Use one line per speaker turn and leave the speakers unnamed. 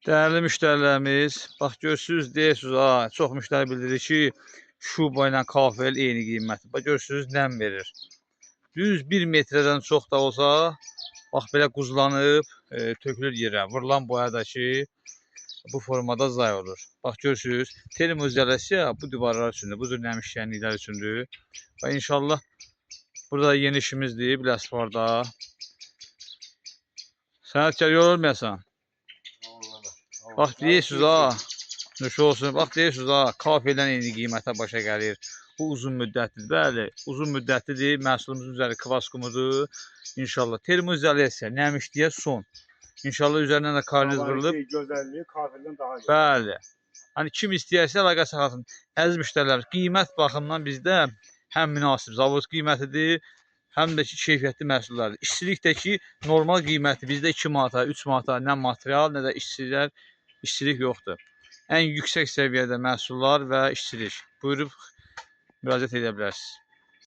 Değerli müştərilərimiz, bax görürsünüz, deyirsiniz, çox müştəri bildirir ki, şuba ilə kafel eyni qiymətdir. Bax görürsünüz, nəm verir. Düz 1 metrədən çox da olsa, bax belə quzlanıb, tökülür yerə. Vurulan boya da ki, bu formada zay olur. Bax görürsünüz, termoizolyasiya bu divarlar üçündür, bu cür nəm işləyənliklər üçündür. Və inşallah burada yeni işimizdir, biləsi var da. Sənətkar yorulmayasan. Bax deyirsiniz, nüş olsun. Bax deyirsiniz, kafeldən eyni qiymətə başa gəlir. Bu uzun müddətlidir. Bəli, uzun müddətlidir. Məhsulumuzun üzəri kvaskumudur. İnşallah termoizolyasiya, nəmişliyə son. İnşallah üzərindən də karniz vurulub.
Gözəlliyi kafeldən daha gözəl.
Bəli. Hani kim istəyirsə əlaqə saxlasın. Əziz müştərilər, qiymət baxımından bizdə həm münasib zavod qiymətidir, həm də ki keyfiyyətli məhsullardır. İşçilikdəki normal qiyməti bizdə 2 manata, 3 manata nə material, nə də işçilik yoxdur. Ən yüksək səviyyədə məhsullar və işçilik. Buyurub müraciət edə bilərsiniz.